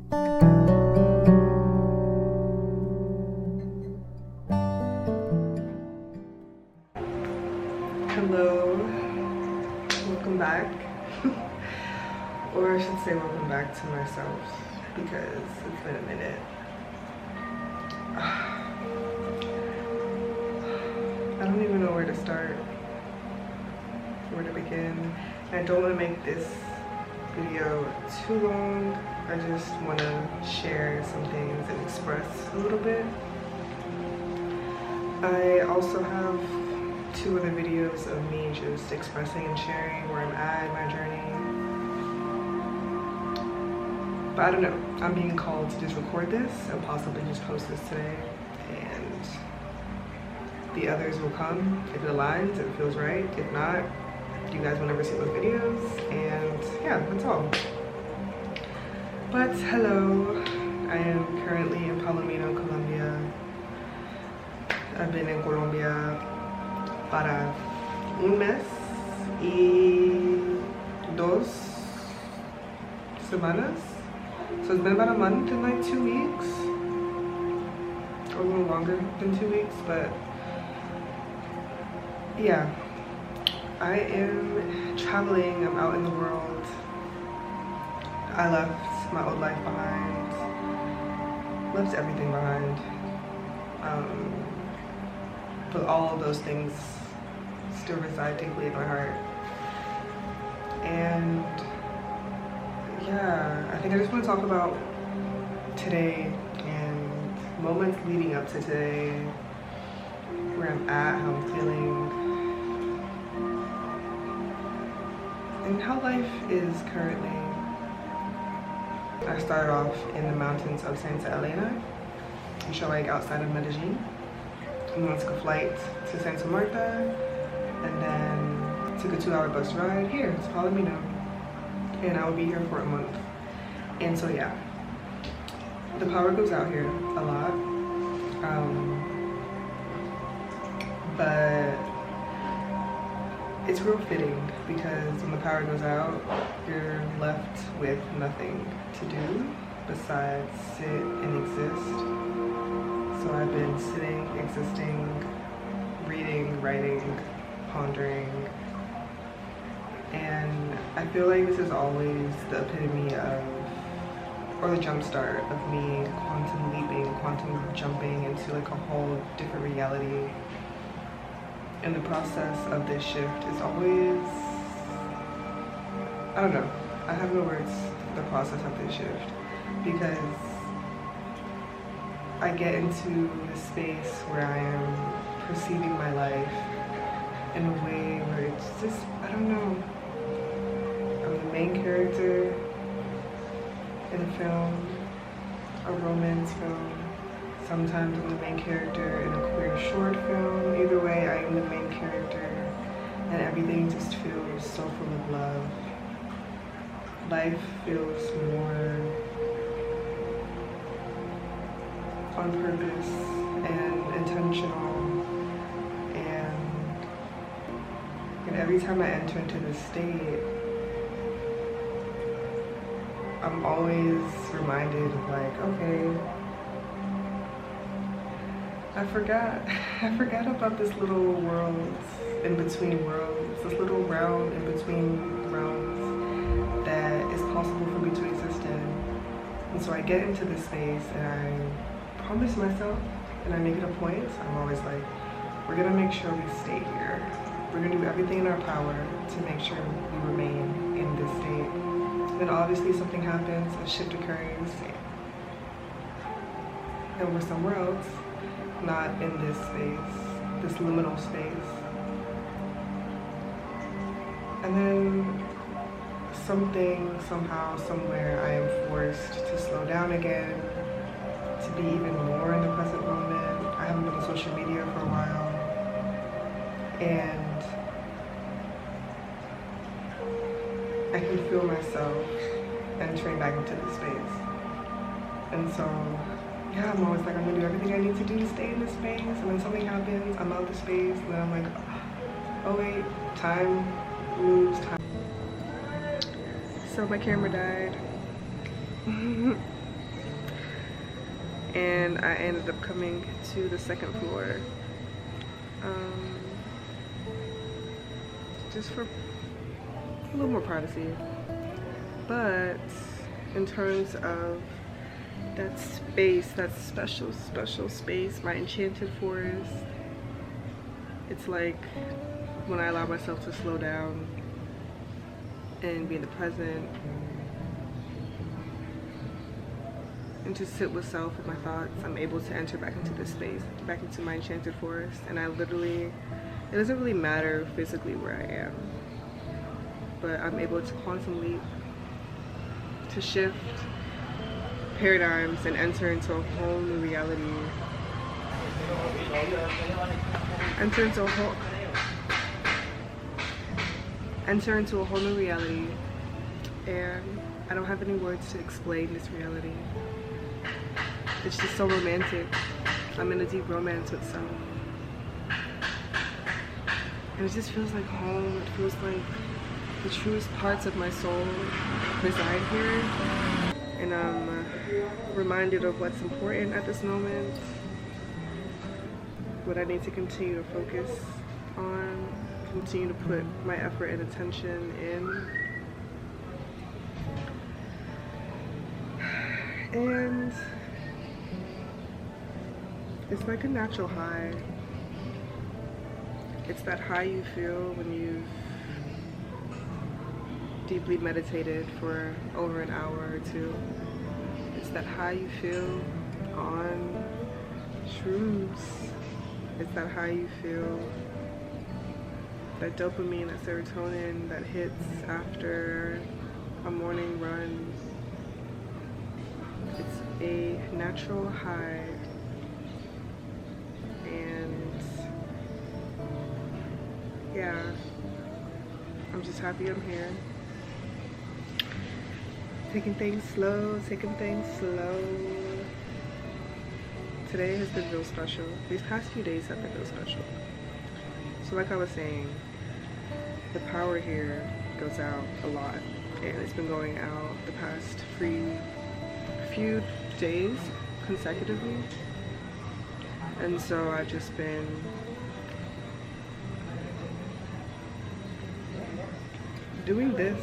Hello, welcome back. Or I should say welcome back to myself, because it's been a minute. I don't even know where to start, where to begin. I don't want to make this video too long. I just want to share some things and express a little bit. I also have 2 other videos of me just expressing and sharing where I'm at in my journey. But I don't know, I'm being called to just record this and possibly just post this today, and the others will come if it aligns, if it feels right. If not, you guys will never see those videos, and yeah, that's all. But hello, I am currently in Palomino, Colombia. I've been in Colombia para un mes y 2 semanas. So it's been about a month and like 2 weeks, or a little longer than 2 weeks, but yeah, I am traveling. I'm out in the world. I left my old life behind, left everything behind, but all of those things still reside deeply in my heart. And yeah, I think I just want to talk about today and moments leading up to today, where I'm at, how I'm feeling, and how life is currently. I started off in the mountains of Santa Elena, in Chile, outside of Medellin, and then I took a flight to Santa Marta, and then took a 2-hour bus ride here to Palomino, and I will be here for a month. And so yeah, the power goes out here a lot, but it's real fitting, because when the power goes out, you're left with nothing to do besides sit and exist. So I've been sitting, existing, reading, writing, pondering, and I feel like this is always the epitome of, or the jump start of me quantum leaping, quantum jumping into like a whole different reality. And the process of this shift is always, I don't know, I have no words for the process of this shift, because I get into the space where I am perceiving my life in a way where it's just, I don't know, I'm the main character in a film, a romance film. Sometimes I'm the main character in a queer short film. Either way, I am the main character, and everything just feels so full of love. Life feels more on purpose and intentional, and every time I enter into this state, I'm always reminded of like, okay, I forgot about this little world in between worlds, this little realm in between realms that is possible for me to exist in. And so I get into this space and I promise myself, and I make it a point, I'm always like, we're gonna make sure we stay here. We're gonna do everything in our power to make sure we remain in this state. And then obviously something happens, a shift occurs, and we're somewhere else. Not in this space, this liminal space. And then something, somehow, somewhere, I am forced to slow down again, to be even more in the present moment. I haven't been on social media for a while, and I can feel myself entering back into this space. And so yeah, I'm always like, I'm gonna do everything I need to do to stay in this space, and then something happens, I'm out of the space, and then I'm like, oh wait, time moves, time. So my camera died. and I ended up coming to the second floor just for a little more privacy. But in terms of that space, that special space, my enchanted forest, it's like when I allow myself to slow down and be in the present and to sit with self and my thoughts, I'm able to enter back into this space, back into my enchanted forest. And I literally, it doesn't really matter physically where I am, but I'm able to quantum leap, to shift paradigms and enter into a whole new reality. Enter into a whole new reality, and I don't have any words to explain this reality. It's just so romantic. I'm in a deep romance with self. And it just feels like home. It feels like the truest parts of my soul reside here. And I'm reminded of what's important at this moment, what I need to continue to focus on, continue to put my effort and attention in. And it's like a natural high. It's that high you feel when you've deeply meditated for over an hour or two. It's that high you feel on shrooms. It's that high you feel, that dopamine, that serotonin that hits after a morning run. It's a natural high, and yeah, I'm just happy I'm here. Taking things slow, Today has been real special. These past few days have been real special. So like I was saying, the power here goes out a lot, and it's been going out the past few days consecutively. And so I've just been doing this,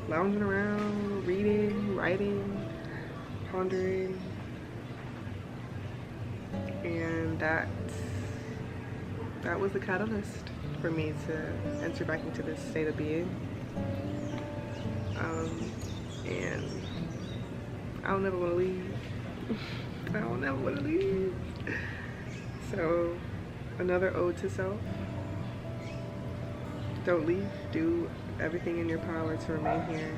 lounging around, reading, writing, pondering, and that was the catalyst for me to enter back into this state of being. And I don't ever want to leave. I don't ever want to leave. So, another ode to self. Don't leave. Do everything in your power to remain here.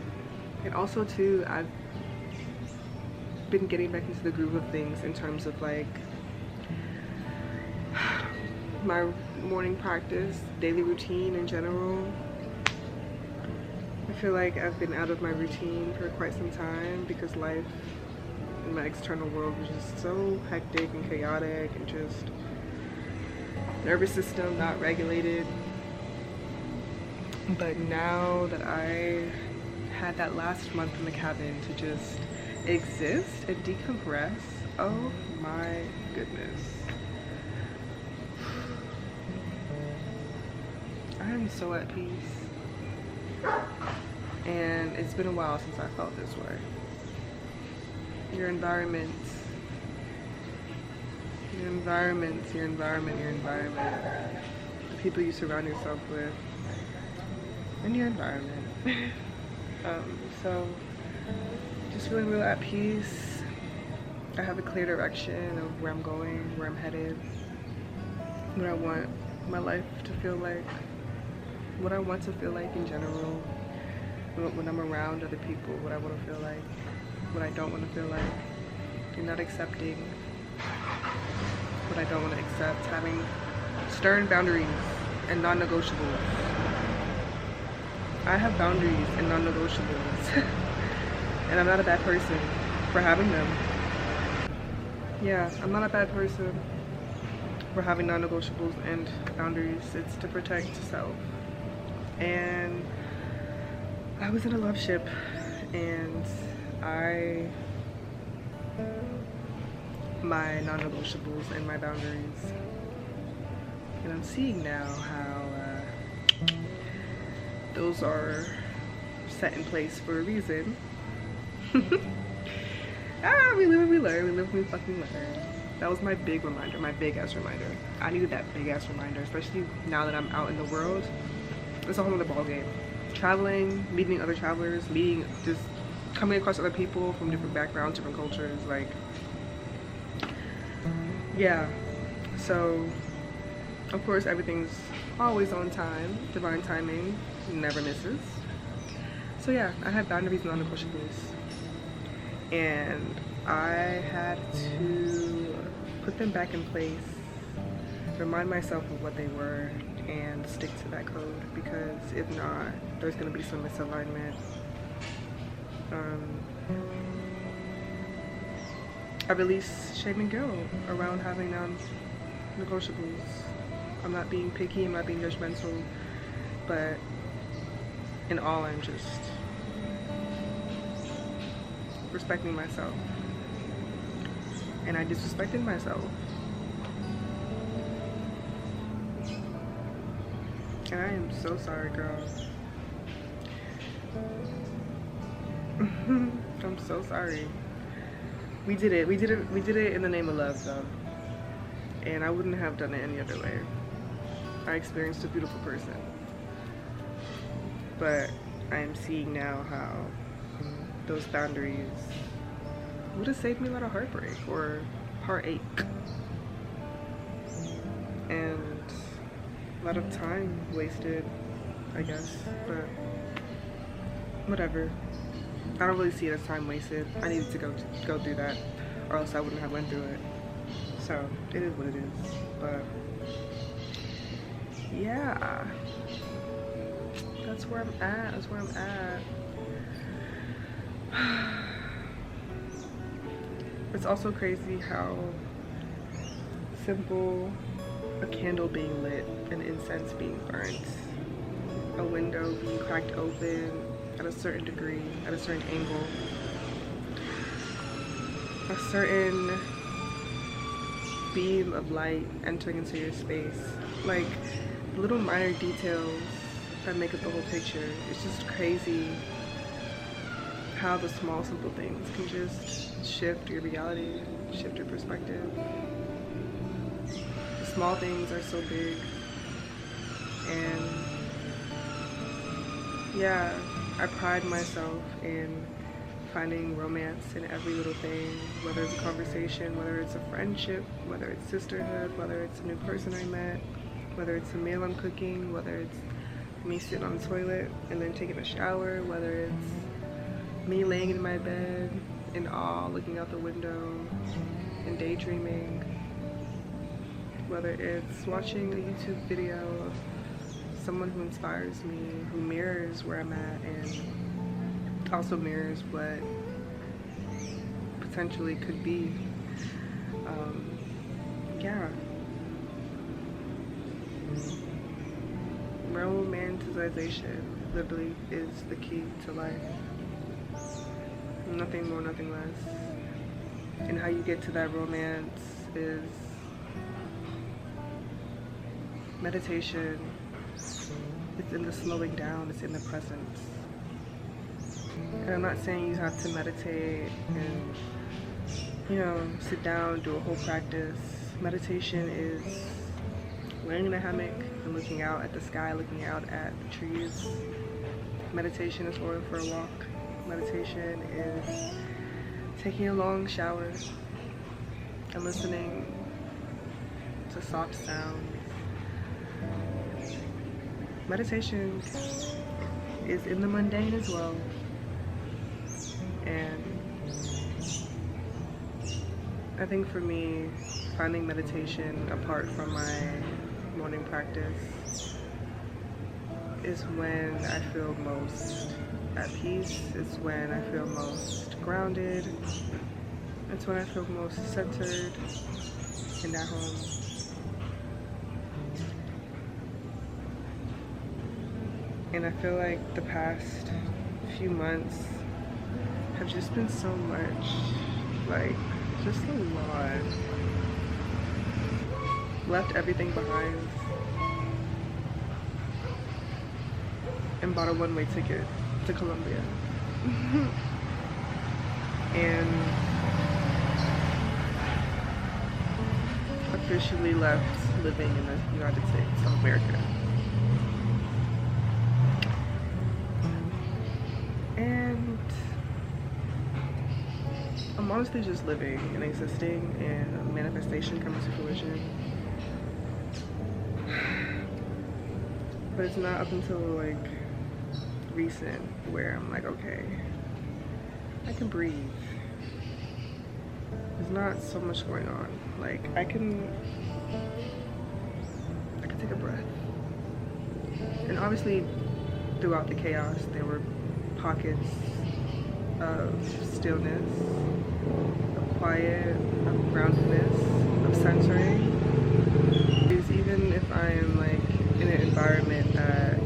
And also too, I've been getting back into the groove of things in terms of like my morning practice, daily routine in general. I feel like I've been out of my routine for quite some time because life in my external world was just so hectic and chaotic, and just nervous system not regulated. But now that I had that last month in the cabin to just exist and decompress, oh my goodness. I am so at peace. And it's been a while since I felt this way. Your environment, the people you surround yourself with, and your environment. So just feeling real at peace. I have a clear direction of where I'm going, where I'm headed, what I want my life to feel like, what I want to feel like in general, when I'm around other people, what I want to feel like, what I don't want to feel like, and not accepting what I don't want to accept, having stern boundaries and non-negotiables. I have boundaries and non-negotiables, and I'm not a bad person for having them. Yeah, I'm not a bad person for having non-negotiables and boundaries. It's to protect self. And I was in a love ship, and I my non-negotiables and my boundaries. And I'm seeing now how those are set in place for a reason. We live and we learn, we live and we fucking learn. That was my big reminder, my big ass reminder. I needed that big ass reminder, especially now that I'm out in the world. It's a whole other ball game. Traveling, meeting other travelers, just coming across other people from different backgrounds, different cultures, like, yeah. So, of course, everything's always on time. Divine timing never misses. So yeah, I had boundaries and non-negotiables. And I had to put them back in place, remind myself of what they were, and stick to that code, because if not, there's going to be some misalignment. I release shame and guilt around having non-negotiables. I'm not being picky, I'm not being judgmental, but in all, I'm just respecting myself. And I disrespected myself. And I am so sorry, girl. I'm so sorry. We did it in the name of love, though. And I wouldn't have done it any other way. I experienced a beautiful person. But I am seeing now how those boundaries would have saved me a lot of heartbreak or heartache. And a lot of time wasted, I guess, but whatever. I don't really see it as time wasted. I needed to go through that, or else I wouldn't have went through it. So it is what it is. But yeah, that's where I'm at. That's where I'm at. It's also crazy how simple a candle being lit, an incense being burnt, a window being cracked open at a certain degree, at a certain angle, a certain beam of light entering into your space, like little minor details that make up the whole picture. It's just crazy how the small simple things can just shift your reality, shift your perspective. The small things are so big, and yeah, I pride myself in finding romance in every little thing, whether it's a conversation, whether it's a friendship, whether it's sisterhood, whether it's a new person I met, whether it's a meal I'm cooking, whether it's me sitting on the toilet and then taking a shower, whether it's me laying in my bed in awe, looking out the window and daydreaming, whether it's watching a YouTube video of someone who inspires me, who mirrors where I'm at and also mirrors what potentially could be. Yeah. Romanticization literally is the key to life. Nothing more, nothing less. And how you get to that romance is meditation. It's in the slowing down, it's in the presence. And I'm not saying you have to meditate and, you know, sit down, do a whole practice. Meditation is laying in a hammock and looking out at the sky, looking out at the trees. Meditation is going for a walk. Meditation is taking a long shower and listening to soft sounds. Meditation is in the mundane as well. And I think for me, finding meditation apart from my morning practice is when I feel most at peace. It's when I feel most grounded. It's when I feel most centered and at home. And I feel like the past few months have just been so much, like, just a lot. Left everything behind and bought a one-way ticket to Colombia. And officially left living in the United States of America. And I'm honestly just living and existing, and manifestation coming to fruition. But it's not up until like recent where I'm like, okay, I can breathe. There's not so much going on. Like I can take a breath. And obviously throughout the chaos there were pockets of stillness, of quiet, of groundedness, of centering. Because even if I am like in an environment that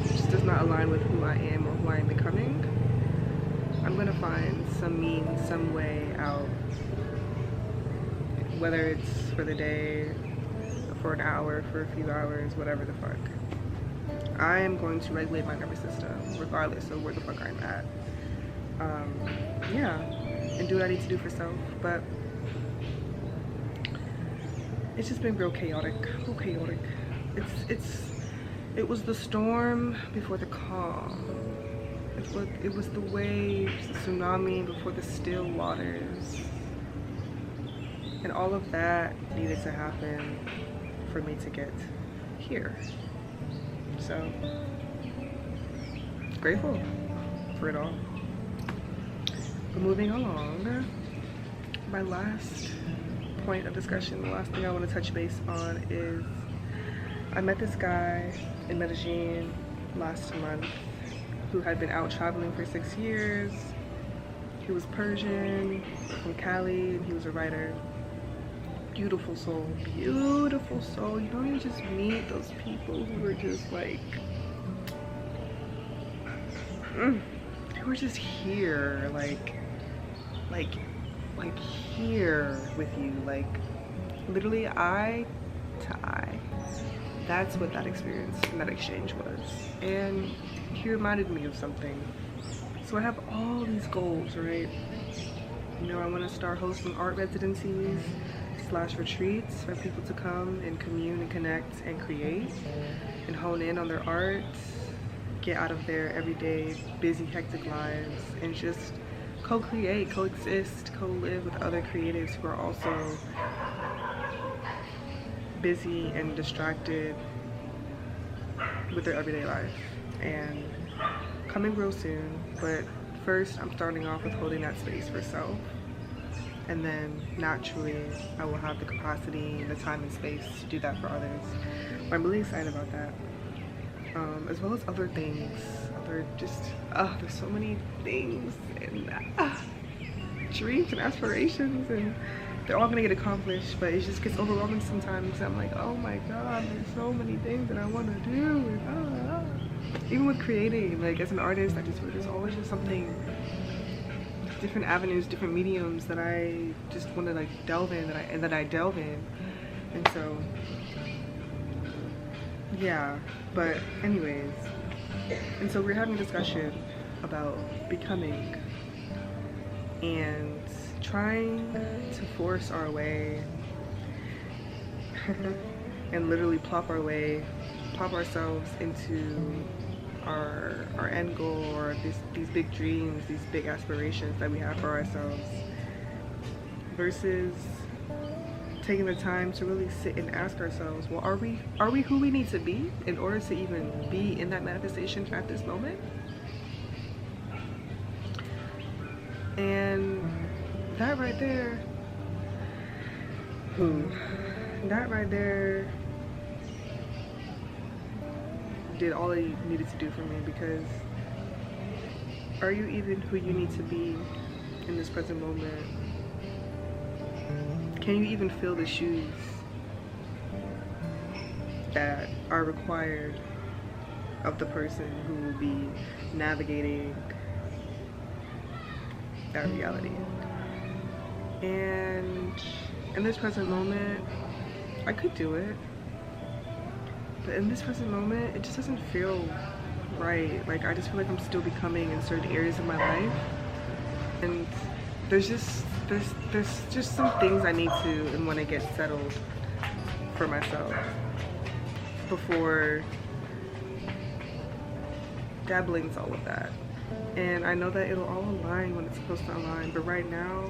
just does not align with who I am or who I am becoming, I'm gonna find some means, some way out. Whether it's for the day, for an hour, for a few hours, whatever the fuck. I am going to regulate my nervous system regardless of where the fuck I'm at. Yeah, and do what I need to do for self, but it's just been real chaotic, It was the storm before the calm. It was the waves, the tsunami before the still waters. And all of that needed to happen for me to get here. So, grateful for it all. But moving along, my last point of discussion, the last thing I want to touch base on is I met this guy in Medellin last month who had been out traveling for 6 years. He was Persian, from Cali, and he was a writer. Beautiful soul, beautiful soul. You know, you just meet those people who are just like, who are just here, like here with you, like literally eye to eye. That's what that experience and that exchange was. And he reminded me of something. So I have all these goals, right? You know, I want to start hosting art residencies / retreats for people to come and commune and connect and create and hone in on their art, get out of their everyday busy hectic lives and just co-create, coexist, co-live with other creatives who are also busy and distracted with their everyday life. And coming real soon, but first I'm starting off with holding that space for self, and then naturally I will have the capacity and the time and space to do that for others. But I'm really excited about that, as well as other things, there's so many things and dreams and aspirations, and they're all gonna get accomplished, but it just gets overwhelming sometimes. I'm like, oh my god, there's so many things that I want to do. Even with creating, like as an artist, there's always just something, different avenues, different mediums that I just want to like delve in, that I delve in. And so yeah, but anyways, and so we're having a discussion about becoming and trying to force our way and literally plop ourselves into our end goal, or these big dreams, these big aspirations that we have for ourselves, versus taking the time to really sit and ask ourselves, well, are we who we need to be in order to even be in that manifestation at this moment? And that right there, did all it needed to do for me, because are you even who you need to be in this present moment? Can you even feel the shoes that are required of the person who will be navigating that reality. And in this present moment, I could do it. But in this present moment, it just doesn't feel right. Like, I just feel like I'm still becoming in certain areas of my life. And there's just some things I need to and want to get settled for myself before dabbling into all of that. And I know that it'll all align when it's supposed to align, but right now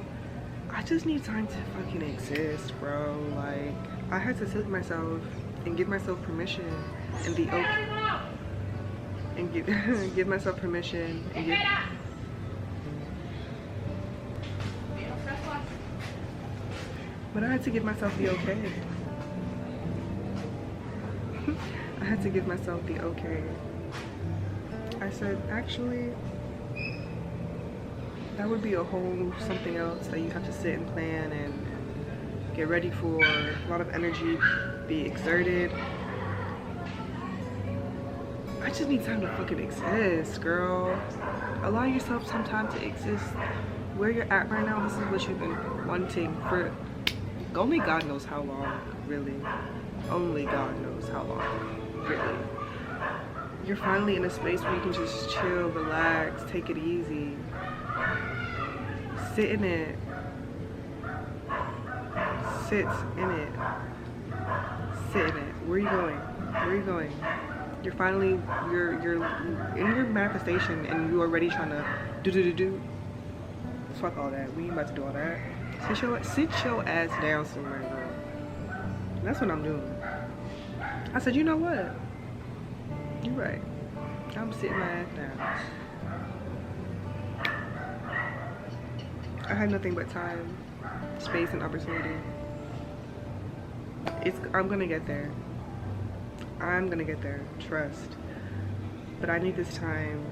I just need time to fucking exist, bro. Like, I had to sit with myself and give myself permission and be okay, and give myself permission and give but I had to give myself the okay. I had to give myself the okay. I said, actually, that would be a whole something else that you have to sit and plan and get ready for. A lot of energy be exerted. I just need time to fucking exist, girl. Allow yourself some time to exist. Where you're at right now, this is what you've been wanting for only God knows how long, really. Only God knows how long, really. You're finally in a space where you can just chill, relax, take it easy. Sit in it. Sit in it. Sit in it. Where are you going? Where are you going? You're finally, you're in your manifestation and you're already trying to do. Fuck all that. We ain't about to do all that. Sit your ass down somewhere, girl. That's what I'm doing. I said, you know what? You're right. I'm sitting my ass down. I had nothing but time, space, and opportunity. I'm gonna get there. I'm gonna get there. Trust. But I need this time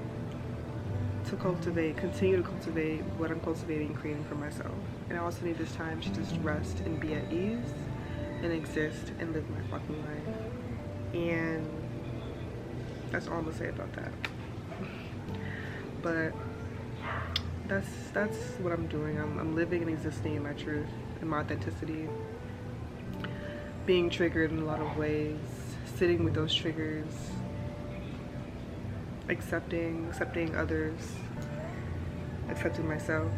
to continue to cultivate what I'm cultivating and creating for myself. And I also need this time to just rest and be at ease and exist and live my fucking life. And that's all I'm gonna say about that. But that's what I'm doing. I'm living and existing in my truth and my authenticity. Being triggered in a lot of ways, sitting with those triggers, accepting others, accepting myself,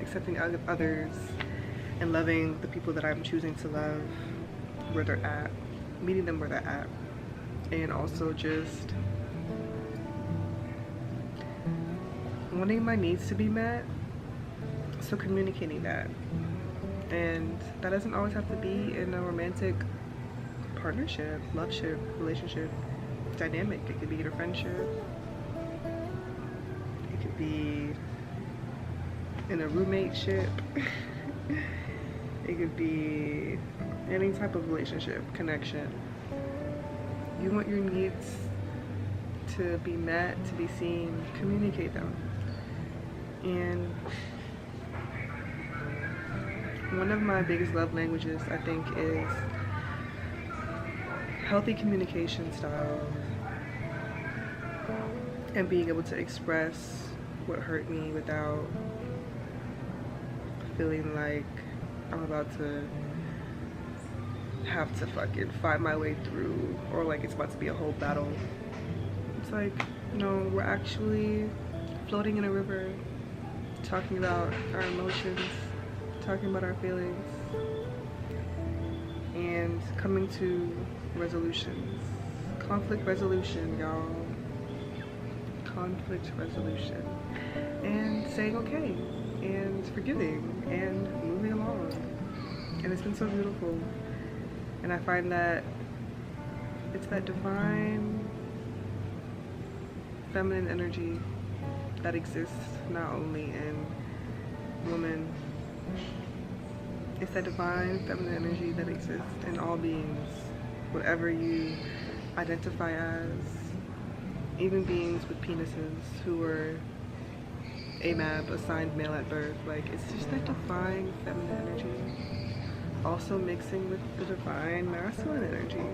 accepting others, and loving the people that I'm choosing to love where they're at, meeting them where they're at, and also just wanting my needs to be met, so communicating that. And that doesn't always have to be in a romantic partnership, loveship, relationship, dynamic. It could be in a friendship. It could be in a roommate-ship. It could be any type of relationship, connection. You want your needs to be met, to be seen, communicate them. And one of my biggest love languages, I think, is healthy communication style and being able to express what hurt me without feeling like I'm about to have to fucking fight my way through, or like it's about to be a whole battle. It's like, no, we're actually floating in a river, talking about our emotions, talking about our feelings, and coming to resolutions. Conflict resolution, y'all. Conflict resolution. And saying okay, and forgiving, and moving along. And it's been so beautiful. And I find that it's that divine feminine energy that exists not only in women. It's that divine feminine energy that exists in all beings, whatever you identify as, even beings with penises who were AMAB, assigned male at birth. Like, it's just that divine feminine energy, also mixing with the divine masculine energy.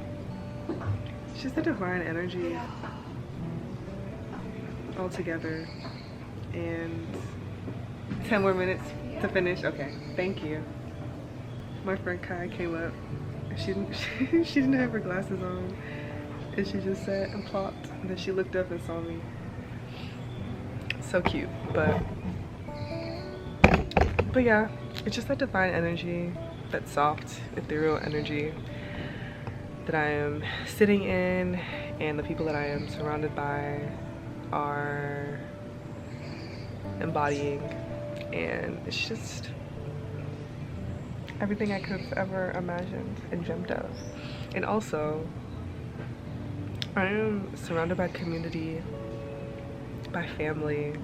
It's just the divine energy all together. And 10 more minutes to finish. Okay, thank you. My friend Kai came up. She didn't she didn't have her glasses on, and she just sat and plopped. And then she looked up and saw me. So cute, but yeah, it's just that divine energy, that soft, ethereal energy that I am sitting in, and the people that I am surrounded by are embodying, and it's just everything I could have ever imagined and dreamt of. And also, I am surrounded by community, by family,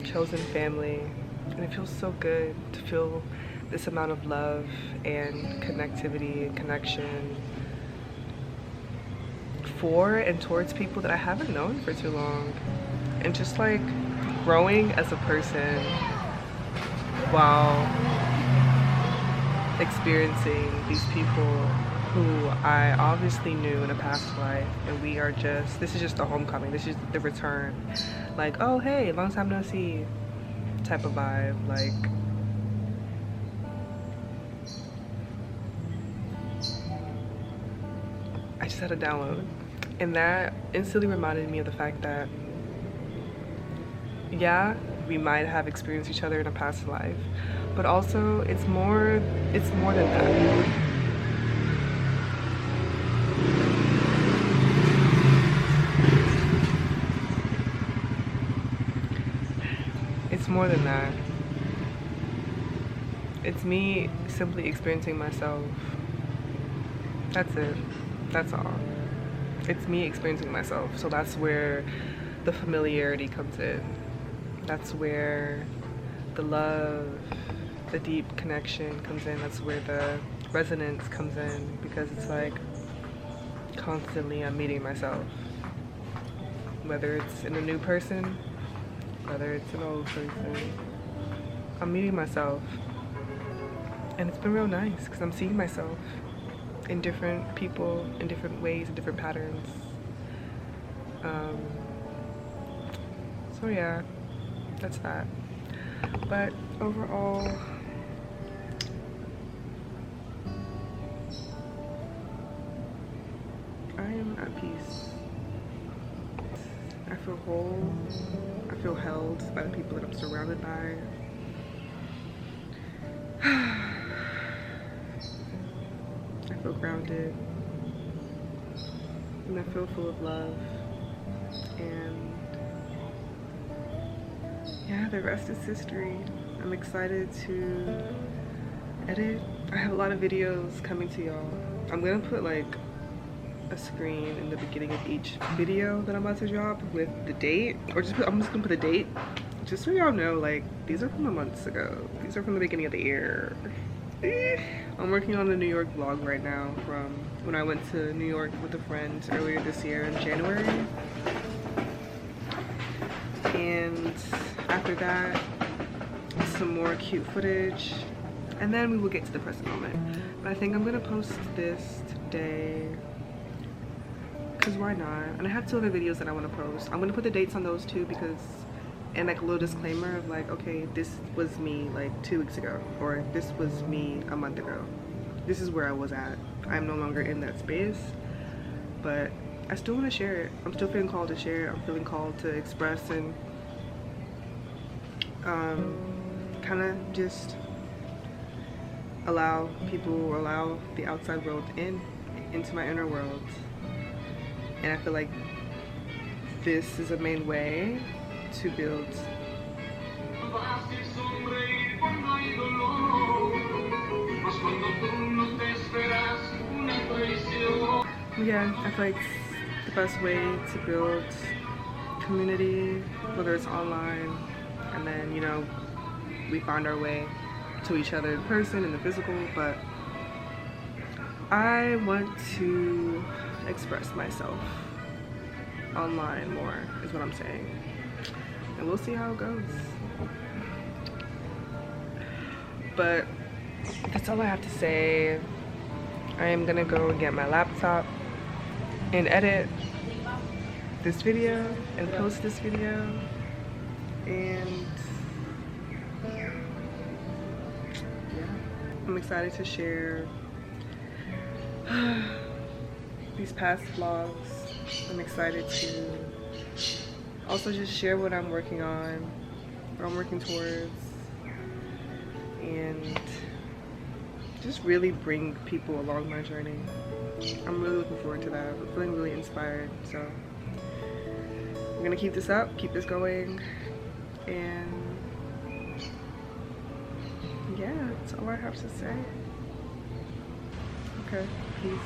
chosen family, and it feels so good to feel this amount of love and connectivity and connection for and towards people that I haven't known for too long, and just like growing as a person while experiencing these people who I obviously knew in a past life, and we are just, this is just the homecoming, this is the return, like, oh hey, long time no see type of vibe. Like, I just had a download, and that instantly reminded me of the fact that, yeah, we might have experienced each other in a past life, but also it's more than that. It's more than that. It's me simply experiencing myself. That's it. That's all. It's me experiencing myself. So that's where the familiarity comes in. That's where the love, the deep connection comes in. That's where the resonance comes in, because it's like constantly I'm meeting myself. Whether it's in a new person, whether it's an old person, I'm meeting myself. And it's been real nice because I'm seeing myself in different people, in different ways, in different patterns. So yeah, that's that. But overall, I am at peace. I feel whole. I feel held by the people that I'm surrounded by. I feel grounded, and I feel full of love, and yeah, the rest is history. I'm excited to edit. I have a lot of videos coming to y'all. I'm gonna put like a screen in the beginning of each video that I'm about to drop with the date, or I'm just gonna put a date just so y'all know, like, these are from the months ago. These are from the beginning of the year. I'm working on a New York vlog right now from when I went to New York with a friend earlier this year in January. And after that, some more cute footage. And then we will get to the present moment. But I think I'm gonna post this today, because why not? And I have 2 other videos that I wanna post. I'm gonna put the dates on those too, because, and like a little disclaimer of like, okay, this was me like 2 weeks ago, or this was me a month ago. This is where I was at. I'm no longer in that space, but I still want to share it. I'm still feeling called to share. I'm feeling called to express and kind of just allow the outside world into my inner world. And I feel like this is a main way to build yeah, I feel like the best way to build community, whether it's online, and then, you know, we find our way to each other in person, in the physical, but I want to express myself online more, is what I'm saying. And we'll see how it goes. But that's all I have to say. I am gonna go and get my laptop and edit this video and post this video, and I'm excited to share these past vlogs. I'm excited to also just share what I'm working on, what I'm working towards, and just really bring people along my journey. I'm really looking forward to that. I'm feeling really inspired, so I'm gonna keep this up, keep this going, and yeah, that's all I have to say. Okay, peace.